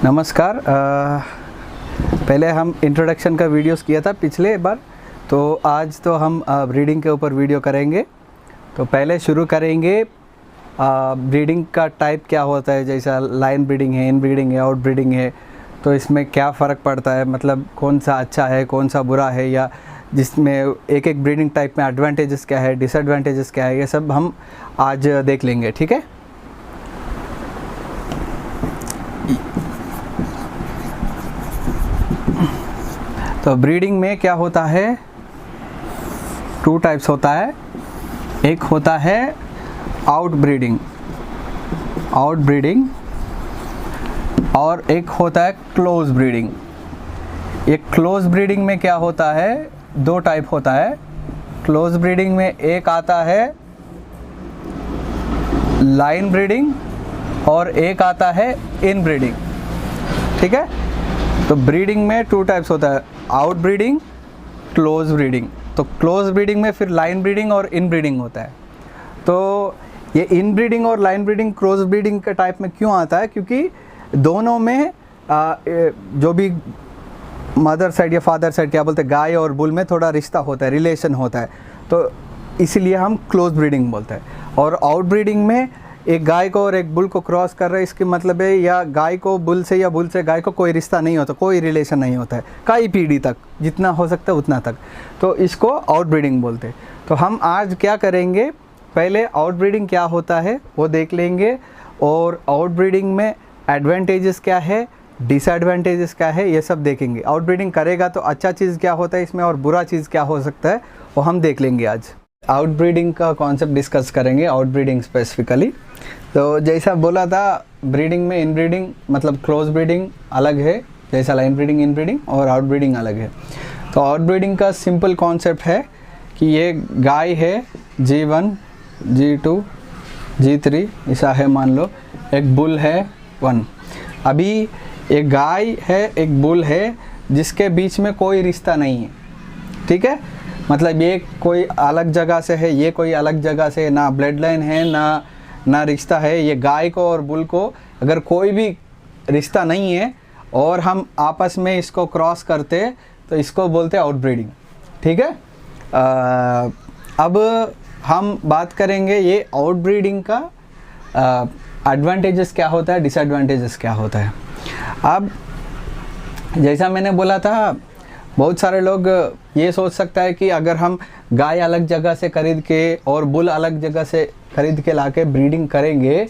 नमस्कार। पहले हम इंट्रोडक्शन का वीडियोस किया था पिछले बार, तो आज तो हम ब्रीडिंग के ऊपर वीडियो करेंगे। तो पहले शुरू करेंगे ब्रीडिंग का टाइप क्या होता है, जैसा लाइन ब्रीडिंग है, इन ब्रीडिंग है, आउट ब्रीडिंग है, तो इसमें क्या फ़र्क पड़ता है, मतलब कौन सा अच्छा है कौन सा बुरा है, या जिसमें एक एक ब्रीडिंग टाइप में एडवांटेजेस क्या है, डिसएडवांटेजेस क्या है, ये सब हम आज देख लेंगे। ठीक है। तो ब्रीडिंग में क्या होता है, 2 टाइप्स होता है। एक होता है आउट ब्रीडिंग और एक होता है क्लोज ब्रीडिंग। ये क्लोज ब्रीडिंग में क्या होता है, 2 टाइप होता है। क्लोज ब्रीडिंग में एक आता है लाइन ब्रीडिंग और एक आता है इन ब्रीडिंग। ठीक है। तो ब्रीडिंग में 2 टाइप्स होता है, आउट ब्रीडिंग, क्लोज ब्रीडिंग। तो क्लोज ब्रीडिंग में फिर लाइन ब्रीडिंग और इन ब्रीडिंग होता है। तो ये इन ब्रीडिंग और लाइन ब्रीडिंग क्लोज ब्रीडिंग के टाइप में क्यों आता है, क्योंकि दोनों में जो भी मदर साइड या फादर साइड क्या बोलते हैं, गाय और बुल में थोड़ा रिश्ता होता है, रिलेशन होता है, तो इसीलिए हम क्लोज ब्रीडिंग बोलते हैं। और आउट ब्रीडिंग में एक गाय को और एक बुल को क्रॉस कर रहे हैं, इसके मतलब है या गाय को बुल से या बुल से गाय को कोई रिश्ता नहीं होता, कोई रिलेशन नहीं होता है कई पीढ़ी तक, जितना हो सकता है उतना तक, तो इसको आउट ब्रीडिंग बोलते हैं। तो हम आज क्या करेंगे, पहले आउट ब्रीडिंग क्या होता है वो देख लेंगे, और आउट ब्रीडिंग में एडवांटेजेस क्या है, डिसएडवांटेजेस क्या है, ये सब देखेंगे। आउट ब्रीडिंग करेगा तो अच्छा चीज़ क्या होता है इसमें और बुरा चीज़ क्या हो सकता है वो हम देख लेंगे आज। आउट ब्रीडिंग का कॉन्सेप्ट डिस्कस करेंगे, आउट ब्रीडिंग स्पेसिफिकली। तो जैसा बोला था, ब्रीडिंग में इन ब्रीडिंग मतलब क्लोज ब्रीडिंग अलग है, जैसा लाइन ब्रीडिंग, इन ब्रीडिंग और आउट ब्रीडिंग अलग है। तो आउट ब्रीडिंग का सिंपल कॉन्सेप्ट है कि ये गाय है G1, G2, G3 ऐसा है मान लो, एक बुल है 1। अभी एक गाय है एक बुल है जिसके बीच में कोई रिश्ता नहीं है। ठीक है, मतलब ये कोई अलग जगह से है, ये कोई अलग जगह से, ना ब्लड लाइन है ना रिश्ता है। ये गाय को और बुल को अगर कोई भी रिश्ता नहीं है और हम आपस में इसको क्रॉस करते तो इसको बोलते हैं आउट ब्रीडिंग। ठीक है। अब हम बात करेंगे ये आउट ब्रीडिंग का एडवांटेजेस क्या होता है, डिसएडवांटेजेस क्या होता है। अब जैसा मैंने बोला था, बहुत सारे लोग ये सोच सकता है कि अगर हम गाय अलग जगह से खरीद के और बुल अलग जगह से खरीद के लाके ब्रीडिंग करेंगे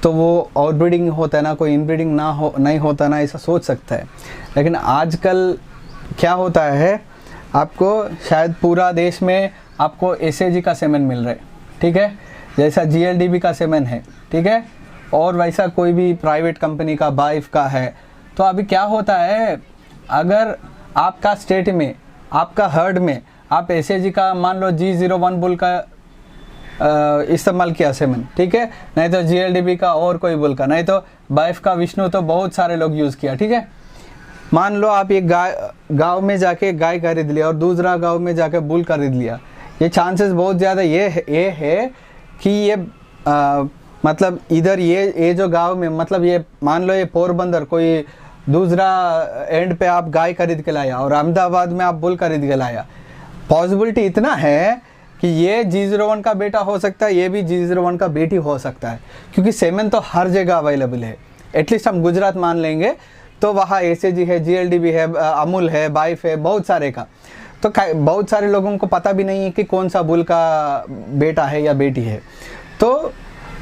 तो वो आउट ब्रीडिंग होता है ना, कोई इन ब्रीडिंग नहीं होता ना, ऐसा सोच सकता है। लेकिन आजकल क्या होता है, आपको शायद पूरा देश में आपको SAG का सेमेन मिल रहा है। ठीक है, जैसा GLDB का सेमेन है। ठीक है, और वैसा कोई भी प्राइवेट कंपनी का बाइफ का है। तो अभी क्या होता है, अगर आपका स्टेट में, आपका हर्ड में आप SAG का मान लो G01 बुल का इस्तेमाल किया सेमेन, ठीक है, नहीं तो GLDB का और कोई बुल का, नहीं तो बाइफ का विष्णु, तो बहुत सारे लोग यूज़ किया। ठीक है, मान लो आप एक गांव में जाके गाय खरीद लिया और दूसरा गांव में जाके बुल खरीद लिया, ये चांसेस बहुत ज़्यादा ये है कि ये मतलब इधर ये जो गांव में, मतलब ये मान लो ये पोरबंदर कोई दूसरा एंड पे आप गाय खरीद के लाया और अहमदाबाद में आप बुल खरीद के लाया, पॉसिबिलिटी इतना है कि ये G01 का बेटा हो सकता है, ये भी G01 का बेटी हो सकता है, क्योंकि सेमेन तो हर जगह अवेलेबल है। एटलीस्ट हम गुजरात मान लेंगे तो वहाँ SAG है, GLDB है, अमूल है, बाइफ है, बहुत सारे का। तो बहुत सारे लोगों को पता भी नहीं है कि कौन सा बुल का बेटा है या बेटी है। तो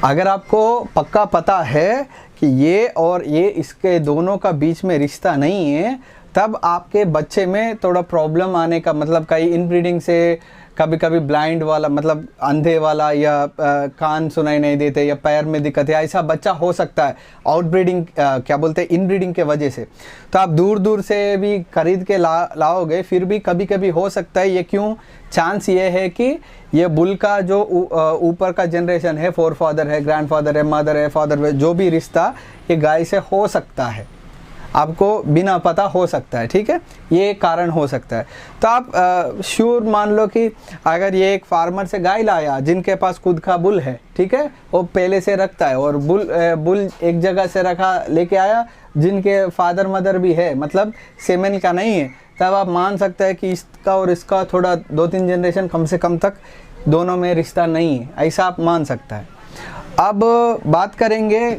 अगर आपको पक्का पता है कि ये और ये इसके दोनों का बीच में रिश्ता नहीं है, तब आपके बच्चे में थोड़ा प्रॉब्लम आने का, मतलब कई इनब्रीडिंग से कभी कभी ब्लाइंड वाला, मतलब अंधे वाला, या कान सुनाई नहीं देते, या पैर में दिक्कत है, ऐसा बच्चा हो सकता है आउट ब्रीडिंग क्या बोलते हैं, इन ब्रीडिंग के वजह से। तो आप दूर दूर से भी खरीद के लाओगे, फिर भी कभी कभी हो सकता है। ये क्यों, चांस ये है कि ये बुल का जो ऊपर का जनरेशन है, फोर फादर है, ग्रैंड फादर है, मदर है, फादर है, जो भी रिश्ता ये गाय से हो सकता है, आपको बिना पता हो सकता है। ठीक है, ये एक कारण हो सकता है। तो आप श्योर मान लो कि अगर ये एक फार्मर से गाय लाया जिनके पास खुद का बुल है, ठीक है, वो पहले से रखता है, और बुल एक जगह से रखा लेके आया, जिनके फादर मदर भी है, मतलब सेमेन का नहीं है, तब आप मान सकते हैं कि इसका और इसका थोड़ा 2-3 जनरेशन कम से कम तक दोनों में रिश्ता नहीं है, ऐसा आप मान सकता है। अब बात करेंगे,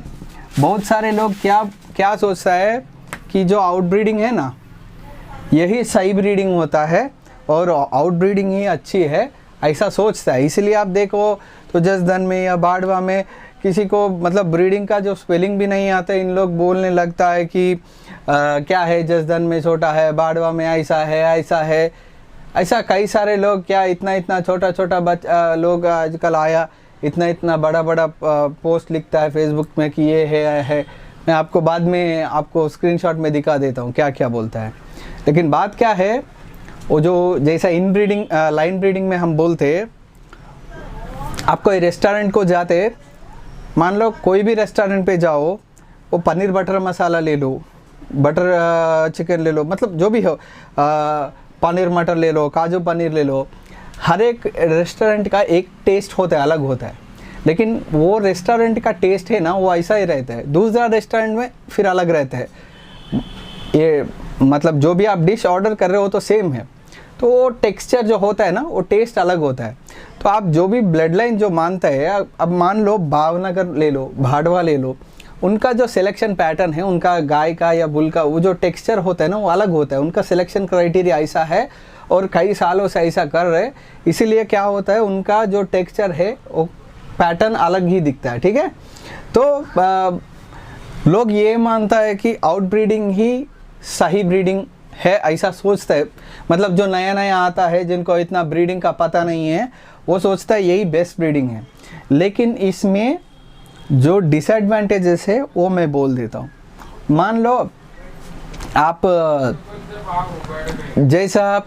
बहुत सारे लोग क्या सोचता है कि जो आउटब्रीडिंग है ना, यही सही ब्रीडिंग होता है और आउटब्रीडिंग ही अच्छी है, ऐसा सोचता है। इसलिए आप देखो तो जसदन में या बाड़वा में किसी को मतलब ब्रीडिंग का जो स्पेलिंग भी नहीं आता, इन लोग बोलने लगता है कि क्या है जसदन में छोटा है, बाड़वा में ऐसा है, ऐसा है, ऐसा कई सारे लोग क्या इतना छोटा लोग आजकल आया, इतना बड़ा पोस्ट लिखता है फेसबुक में कि ये है। मैं आपको बाद में आपको स्क्रीनशॉट में दिखा देता हूँ क्या बोलता है। लेकिन बात क्या है, वो जो जैसा इन ब्रीडिंग लाइन ब्रीडिंग में हम बोलते, आप कोई रेस्टोरेंट को जाते, मान लो कोई भी रेस्टोरेंट पे जाओ, वो पनीर बटर मसाला ले लो, बटर चिकन ले लो, मतलब जो भी हो, पनीर मटर ले लो, काजू पनीर ले लो, हर एक रेस्टोरेंट का एक टेस्ट होता है, अलग होता है। लेकिन वो रेस्टोरेंट का टेस्ट है ना, वो ऐसा ही रहता है, दूसरा रेस्टोरेंट में फिर अलग रहता है। ये मतलब जो भी आप डिश ऑर्डर कर रहे हो तो सेम है, तो वो टेक्सचर जो होता है ना, वो टेस्ट अलग होता है। तो आप जो भी ब्लड लाइन जो मानता है, अब मान लो भावनगर ले लो, भाड़वा ले लो, उनका जो सिलेक्शन पैटर्न है, उनका गाय का या बुल का वो जो टेक्सचर होता है ना, वो अलग होता है, उनका सिलेक्शन क्राइटेरिया ऐसा है और कई सालों से ऐसा कर रहे, इसीलिए क्या होता है, उनका जो टेक्सचर है वो पैटर्न अलग ही दिखता है। ठीक है, तो लोग ये मानता है कि आउटब्रीडिंग ही सही ब्रीडिंग है, ऐसा सोचता है। मतलब जो नया आता है, जिनको इतना ब्रीडिंग का पता नहीं है, वो सोचता है यही बेस्ट ब्रीडिंग है। लेकिन इसमें जो डिसएडवांटेजेस है वो मैं बोल देता हूँ। मान लो आप जैसा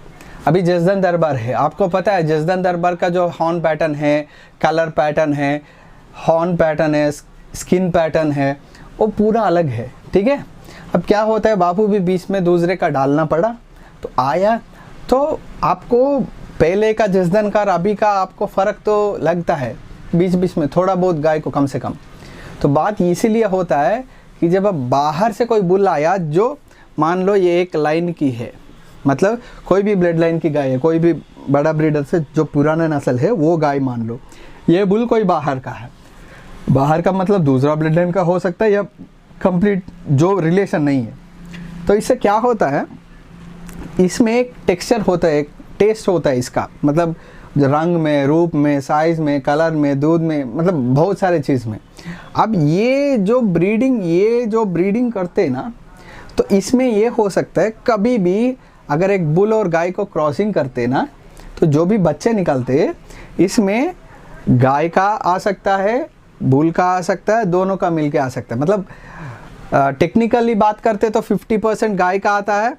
अभी जसदन दरबार है, आपको पता है जसदन दरबार का जो हॉर्न पैटर्न है, कलर पैटर्न है, हॉर्न पैटर्न है, स्किन पैटर्न है, वो पूरा अलग है। ठीक है, अब क्या होता है, बापू भी बीच में दूसरे का डालना पड़ा तो आया, तो आपको पहले का जसदन का और अभी का आपको फ़र्क तो लगता है बीच में थोड़ा बहुत, गाय को कम से कम। तो बात इसीलिए होता है कि जब अब बाहर से कोई बुल आया, जो मान लो ये एक लाइन की है, मतलब कोई भी ब्लड लाइन की गाय है, कोई भी बड़ा ब्रीडर से जो पुराना नस्ल है वो गाय मान लो, ये बुल कोई बाहर का है, बाहर का मतलब दूसरा ब्लड लाइन का हो सकता है या कंप्लीट जो रिलेशन नहीं है। तो इससे क्या होता है, इसमें एक टेक्सचर होता है, एक टेस्ट होता है इसका, मतलब रंग में, रूप में, साइज़ में, कलर में, दूध में, मतलब बहुत सारे चीज़ में। अब ये जो ब्रीडिंग करते हैं ना, तो इसमें ये हो सकता है कभी भी अगर एक बुल और गाय को क्रॉसिंग करते ना, तो जो भी बच्चे निकलते, इसमें गाय का आ सकता है, बुल का आ सकता है, दोनों का मिलके आ सकता है। मतलब टेक्निकली बात करते तो 50% गाय का आता है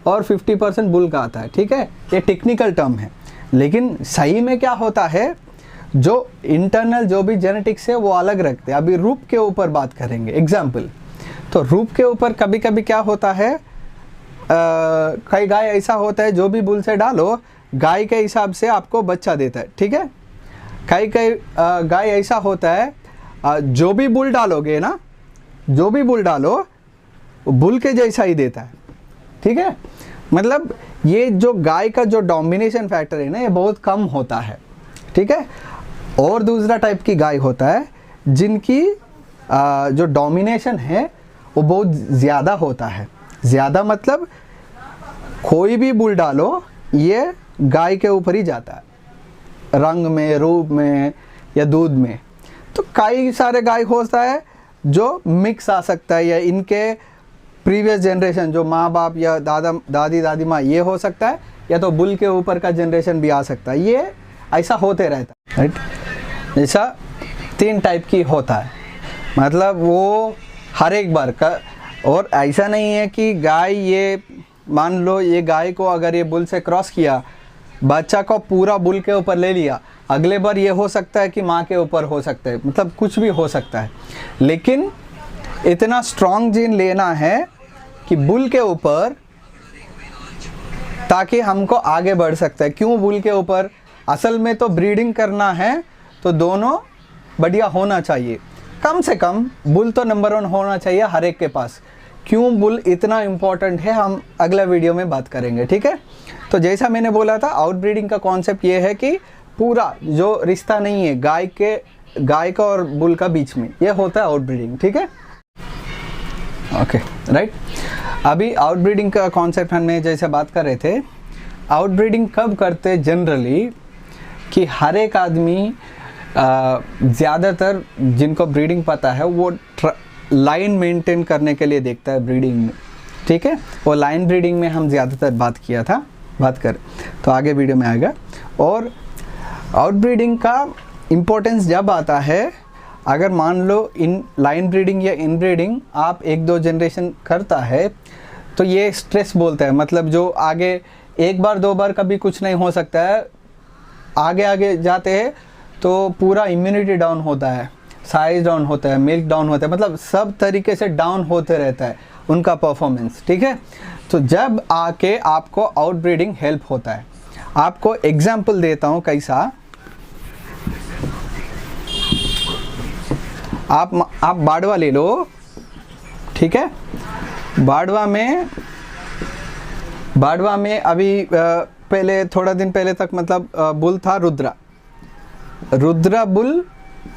और 50% बुल का आता है। ठीक है, ये टेक्निकल टर्म है। लेकिन सही में क्या होता है, जो इंटरनल जो भी जेनेटिक्स है वो अलग रखते हैं। अभी रूप के ऊपर बात करेंगे एग्जाम्पल, तो रूप के ऊपर कभी कभी क्या होता है, कई गाय ऐसा होता है जो भी बुल से डालो गाय के हिसाब से आपको बच्चा देता है। ठीक है, कई गाय ऐसा होता है जो भी बुल डालोगे ना, जो भी बुल डालो बुल के जैसा ही देता है। ठीक है, मतलब ये जो गाय का जो डोमिनेशन फैक्टर है ना, ये बहुत कम होता है। ठीक है, और दूसरा टाइप की गाय होता है जिनकी जो डोमिनेशन है वो बहुत ज़्यादा होता है। ज़्यादा मतलब कोई भी बुल डालो ये गाय के ऊपर ही जाता है, रंग में, रूप में या दूध में। तो कई सारे गाय होता है जो मिक्स आ सकता है, या इनके प्रीवियस जनरेशन जो माँ बाप या दादी माँ, ये हो सकता है, या तो बुल के ऊपर का जनरेशन भी आ सकता है। ये ऐसा होते रहता है, राइट। ऐसा 3 टाइप की होता है, मतलब वो हर एक बार का। और ऐसा नहीं है कि गाय, ये मान लो ये गाय को अगर ये बुल से क्रॉस किया, बच्चा को पूरा बुल के ऊपर ले लिया, अगले बार ये हो सकता है कि माँ के ऊपर हो सकता है, मतलब कुछ भी हो सकता है। लेकिन इतना स्ट्रॉन्ग जीन लेना है कि बुल के ऊपर, ताकि हमको आगे बढ़ सकता है। क्यों बुल के ऊपर? असल में तो ब्रीडिंग करना है तो दोनों बढ़िया होना चाहिए। कम से कम बुल तो नंबर 1 होना चाहिए हर एक के पास। क्यों बुल इतना इम्पोर्टेंट है हम अगला वीडियो में बात करेंगे, ठीक है। तो जैसा मैंने बोला था, आउटब्रीडिंग का कॉन्सेप्ट ये है कि पूरा जो रिश्ता नहीं है गाय का और बुल का बीच में, ये होता है आउटब्रीडिंग, ठीक है। Okay right. अभी आउटब्रीडिंग का कॉन्सेप्ट हमने जैसे बात कर रहे थे, आउटब्रीडिंग कब करते जनरली कि हर एक आदमी ज़्यादातर जिनको ब्रीडिंग पता है वो लाइन मेंटेन करने के लिए देखता है ब्रीडिंग में, ठीक है। वो लाइन ब्रीडिंग में हम ज़्यादातर बात कर तो आगे वीडियो में आएगा। और आउटब्रीडिंग का इम्पोर्टेंस जब आता है, अगर मान लो इन लाइन ब्रीडिंग या इन ब्रीडिंग आप 1-2 जनरेशन करता है तो ये स्ट्रेस बोलता है, मतलब जो आगे 1 बार 2 बार कभी कुछ नहीं हो सकता है, आगे जाते हैं तो पूरा इम्यूनिटी डाउन होता है, साइज डाउन होता है, मिल्क डाउन होता है, मतलब सब तरीके से डाउन होते रहता है उनका परफॉर्मेंस, ठीक है। तो जब आके आपको आउटब्रीडिंग हेल्प होता है। आपको एग्जाम्पल देता हूँ कैसा। आप बाड़वा ले लो, ठीक है। बाड़वा में अभी पहले थोड़ा दिन पहले तक मतलब बुल था रुद्रा बुल,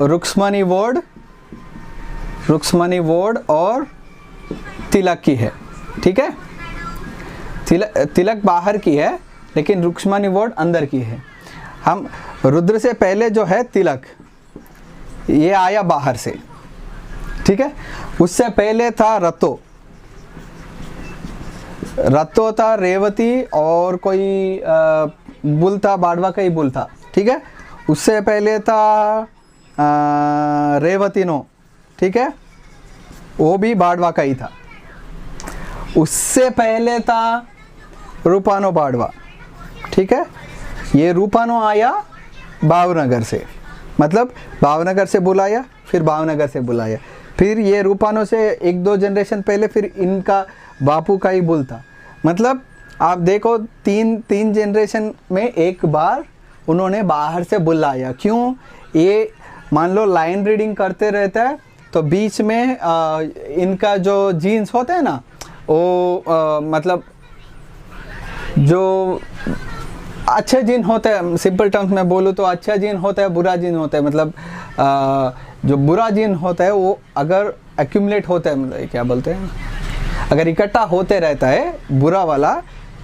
रुक्समणी वोड और तिलक की है, ठीक है। तिलक बाहर की है लेकिन रुक्समणी वोड अंदर की है। हम रुद्र से पहले जो है तिलक, ये आया बाहर से, ठीक है। उससे पहले था रतो था, रेवती और कोई बुल था, बाड़वा का ही बुल था, ठीक है। उससे पहले था रेवतीनो, ठीक है, वो भी बाड़वा का ही था। उससे पहले था रूपानो बाड़वा, ठीक है। ये रूपानो आया भावनगर से, मतलब भावनगर से बुलाया, फिर भावनगर से बुलाया, फिर ये रूपानो से 1-2 जनरेशन पहले फिर इनका बापू का ही बुल था। मतलब आप देखो 3 जनरेशन में एक बार उन्होंने बाहर से बुलाया। क्यों? ये मान लो लाइन ब्रीडिंग करते रहता है तो बीच में इनका जो जीन्स होते हैं ना, वो मतलब जो अच्छे जीन होते हैं, सिंपल टर्म्स में बोलूँ तो अच्छा जीन होता है, बुरा जीन होता है। मतलब जो बुरा जीन होता है वो अगर एक्यूमुलेट होता है, मतलब क्या बोलते हैं, अगर इकट्ठा होते रहता है बुरा वाला,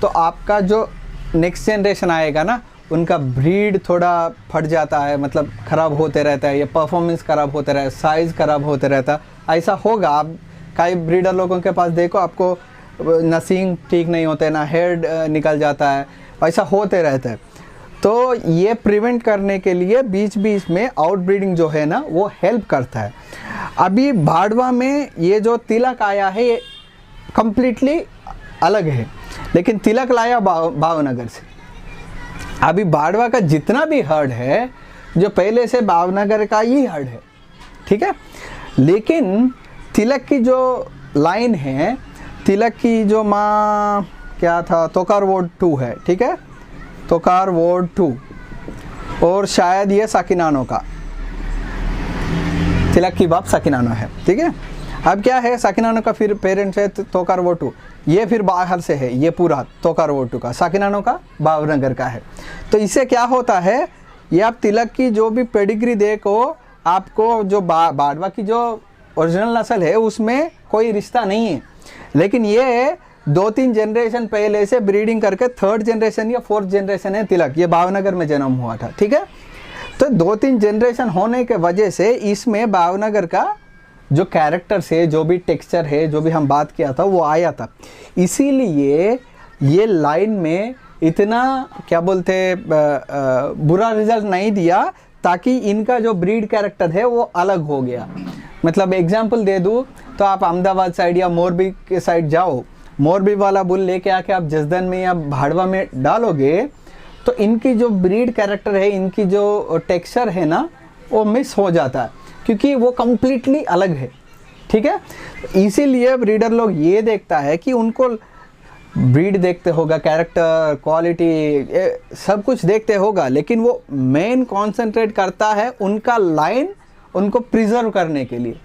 तो आपका जो नेक्स्ट जनरेशन आएगा ना, उनका ब्रीड थोड़ा फट जाता है, मतलब ख़राब होते रहता है, या परफॉर्मेंस ख़राब होते रहता है, साइज़ ख़राब होते रहता है। ऐसा होगा, आप कई ब्रीडर लोगों के पास देखो, आपको ना सींग ठीक नहीं होते, ना हेड निकल जाता है, ऐसा होते रहता है। तो ये प्रिवेंट करने के लिए बीच बीच में आउटब्रीडिंग जो है ना वो हेल्प करता है। अभी बाड़वा में ये जो तिलक आया है ये कम्प्लीटली अलग है, लेकिन तिलक लाया भावनगर से। अभी बाड़वा का जितना भी हर्ड है जो पहले से भावनगर का ही हर्ड है, ठीक है। लेकिन तिलक की जो लाइन है, तिलक की जो माँ क्या था, तोकार वोड 2 है, ठीक है, तोकार वोड 2, और शायद ये साकिनानो का, तिलक की बाप साकिनानो है, ठीक है। अब क्या है, साकिनानो का फिर पेरेंट्स है तोकार वोड 2, ये फिर बाहर से है, ये पूरा तोकार वोड 2 का, साकिनानो का भावनगर का है। तो इससे क्या होता है, ये आप तिलक की जो भी पेडिग्री देखो, आपको जो बाड़वा की जो ओरिजिनल नस्ल है उसमें कोई रिश्ता नहीं है, लेकिन ये 2-3 जनरेशन पहले से ब्रीडिंग करके 3rd जनरेशन या 4th जनरेशन है तिलक, ये भावनगर में जन्म हुआ था, ठीक है। तो 2-3 जनरेशन होने के वजह से इसमें भावनगर का जो कैरेक्टर्स है, जो भी टेक्सचर है, जो भी हम बात किया था वो आया था। इसीलिए ये लाइन में इतना क्या बोलते बुरा रिजल्ट नहीं दिया, ताकि इनका जो ब्रीड कैरेक्टर है वो अलग हो गया। मतलब एग्जांपल दे दूँ तो आप अहमदाबाद साइड या मोरबी के साइड जाओ, मोरबी वाला बुल लेके आके आप जसदन में या भाड़वा में डालोगे तो इनकी जो ब्रीड कैरेक्टर है, इनकी जो टेक्सचर है ना, वो मिस हो जाता है, क्योंकि वो कम्प्लीटली अलग है, ठीक है। इसीलिए ब्रीडर लोग ये देखता है कि उनको ब्रीड देखते होगा, कैरेक्टर, क्वालिटी, सब कुछ देखते होगा, लेकिन वो मेन कॉन्सेंट्रेट करता है उनका लाइन उनको प्रिजर्व करने के लिए,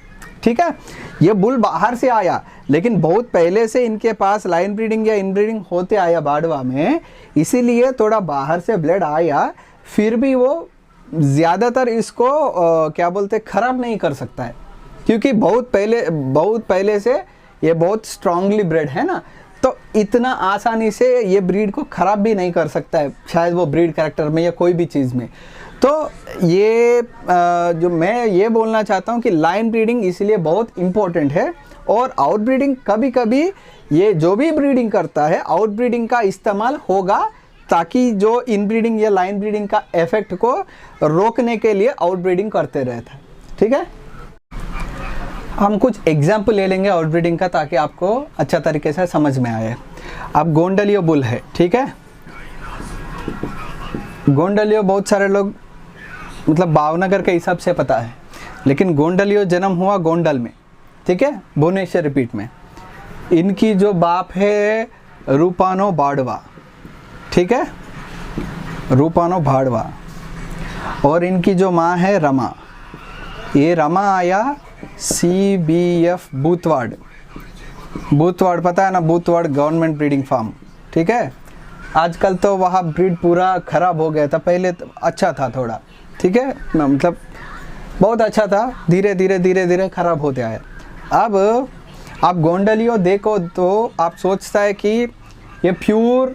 ठीक है। ये बुल बाहर से आया, लेकिन बहुत पहले से इनके पास लाइन ब्रीडिंग या इनब्रीडिंग होते आया बाड़वा में, इसीलिए थोड़ा बाहर से ब्लड आया, फिर भी वो ज़्यादातर इसको क्या बोलते खराब नहीं कर सकता है, क्योंकि बहुत पहले से ये बहुत स्ट्रांगली ब्रेड है ना, तो इतना आसानी से ये ब्रीड को ख़राब भी नहीं कर सकता है, शायद वो ब्रीड कैरेक्टर में या कोई भी चीज़ में। तो ये जो मैं ये बोलना चाहता हूँ कि लाइन ब्रीडिंग इसलिए बहुत इम्पोर्टेंट है, और आउट ब्रीडिंग कभी कभी ये जो भी ब्रीडिंग करता है आउट ब्रीडिंग का इस्तेमाल होगा, ताकि जो इन ब्रीडिंग या लाइन ब्रीडिंग का इफेक्ट को रोकने के लिए आउट ब्रीडिंग करते रहता है, ठीक है। हम कुछ एग्जाम्पल ले लेंगे आउट ब्रीडिंग का, ताकि आपको अच्छा तरीके से समझ में आए। अब गोंडलियो बुल है, ठीक है। गोंडलियो बहुत सारे लोग मतलब भावनगर के हिसाब से पता है, लेकिन गोंडलियो जन्म हुआ गोंडल में, ठीक है, भुवनेश्वर रिपीट में। इनकी जो बाप है रूपानो बाड़वा, ठीक है, रूपानो बाड़वा, और इनकी जो माँ है रमा। ये रमा आया CBF बूथवाड़, बूथवाड़ पता है ना, बूथवाड़ गवर्नमेंट ब्रीडिंग फार्म, ठीक है। आजकल तो वहाँ ब्रीड पूरा ख़राब हो गया था, पहले तो अच्छा था थोड़ा, ठीक है, मतलब बहुत अच्छा था, धीरे धीरे ख़राब होते आया। अब आप गोंडलियो देखो तो आप सोचता है कि ये प्योर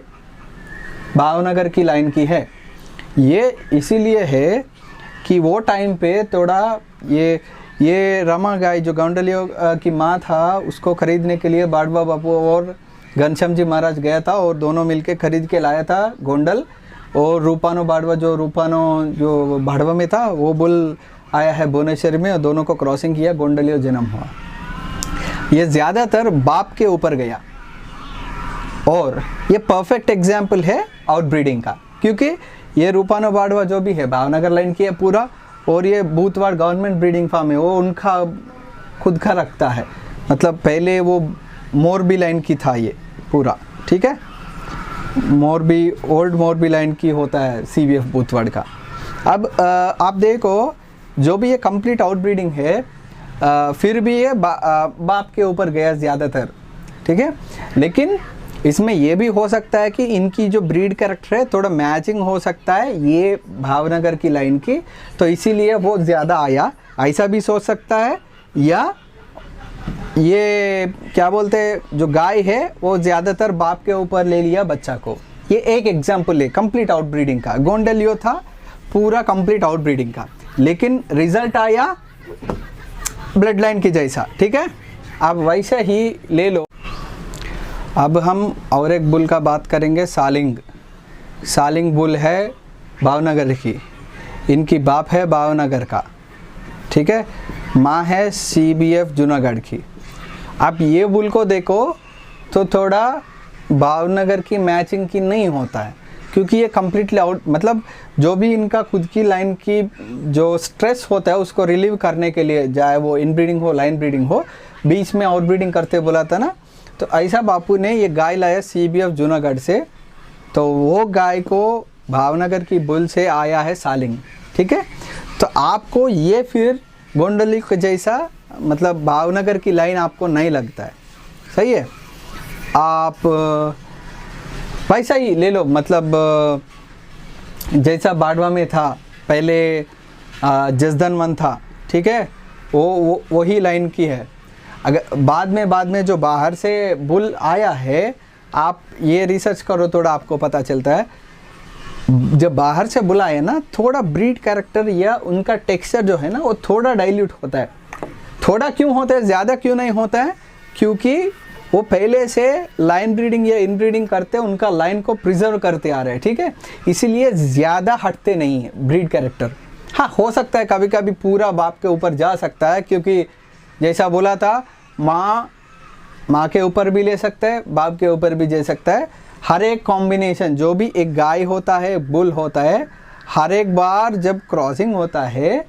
भावनगर की लाइन की है। ये इसीलिए है कि वो टाइम पे थोड़ा ये रमा गाय जो गोंडलियो की माँ था, उसको ख़रीदने के लिए बाड़वा बापू और घनश्याम जी महाराज गया था, और दोनों मिलके खरीद के लाया था गोंडल। और रूपानो बाड़वा जो बाड़वा में था, वो बुल आया है भुवनेश्वर में, और दोनों को क्रॉसिंग किया, गोंडलियो जन्म हुआ। ये ज़्यादातर बाप के ऊपर गया, और ये परफेक्ट एग्जाम्पल है आउट ब्रीडिंग का, क्योंकि ये रूपानो बाड़वा जो भी है भावनगर लाइन की है पूरा, और ये बूथवाड़ गवर्नमेंट ब्रीडिंग फार्म है, वो उनका खुद का रखता है, मतलब पहले वो मोरबी लाइन की था ये पूरा, ठीक है, मोरबी ओल्ड मोरबी लाइन की होता है CBF बूथवाड़ का। अब आप देखो जो भी ये कंप्लीट आउट ब्रीडिंग है, फिर भी ये बाप के ऊपर गया ज़्यादातर, ठीक है। लेकिन इसमें ये भी हो सकता है कि इनकी जो ब्रीड कैरेक्टर है थोड़ा मैचिंग हो सकता है ये भावनगर की लाइन की, तो इसीलिए वो ज़्यादा आया, ऐसा भी सोच सकता है। या ये क्या बोलते हैं, जो गाय है वो ज़्यादातर बाप के ऊपर ले लिया बच्चा को। ये एक एग्जाम्पल है कंप्लीट आउट ब्रीडिंग का। गोंडलियो था पूरा कंप्लीट आउट ब्रीडिंग का, लेकिन रिजल्ट आया ब्लड लाइन की जैसा, ठीक है। अब वैसे ही ले लो। अब हम और एक बुल का बात करेंगे, सालिंग बुल है भावनगर की, इनकी बाप है भावनगर का, ठीक है, माँ है CBF जूनागढ़ की। आप ये बुल को देखो तो थोड़ा भावनगर की मैचिंग की नहीं होता है, क्योंकि ये कम्प्लीटली आउट, मतलब जो भी इनका खुद की लाइन की जो स्ट्रेस होता है उसको रिलीव करने के लिए, चाहे वो इन ब्रीडिंग हो लाइन ब्रीडिंग हो, बीच में आउट ब्रीडिंग करते बोला था ना, तो ऐसा बापू ने ये गाय लाया CBF जूनागढ़ से, तो वो गाय को भावनगर की बुल से आया है सालिंग, ठीक है। तो आपको ये फिर गोंडली के जैसा मतलब भावनगर की लाइन आपको नहीं लगता है, सही है। आप वैसा ही ले लो, मतलब जैसा बाड़वा में था पहले जसदन मन था, ठीक है, वही लाइन की है। अगर बाद में जो बाहर से बुल आया है, आप ये रिसर्च करो थोड़ा, आपको पता चलता है जब बाहर से बुल आया ना, थोड़ा ब्रीड कैरेक्टर या उनका टेक्सचर जो है ना वो थोड़ा डाइल्यूट होता है। थोड़ा क्यों होता है, ज़्यादा क्यों नहीं होता है, क्योंकि वो पहले से लाइन ब्रीडिंग या इन ब्रीडिंग करते हैं, उनका लाइन को प्रिजर्व करते आ रहे हैं, ठीक है, इसीलिए ज़्यादा हटते नहीं है ब्रीड कैरेक्टर। हाँ, हो सकता है कभी कभी पूरा बाप के ऊपर जा सकता है, क्योंकि जैसा बोला था माँ के ऊपर भी ले सकता है, बाप के ऊपर भी ले सकता है। हर एक कॉम्बिनेशन जो भी एक गाय होता है, बुल होता है, हर एक बार जब क्रॉसिंग होता है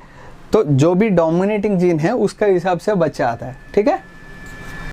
तो जो भी डोमिनेटिंग जीन है उसका हिसाब से बच्चा आता है, ठीक है।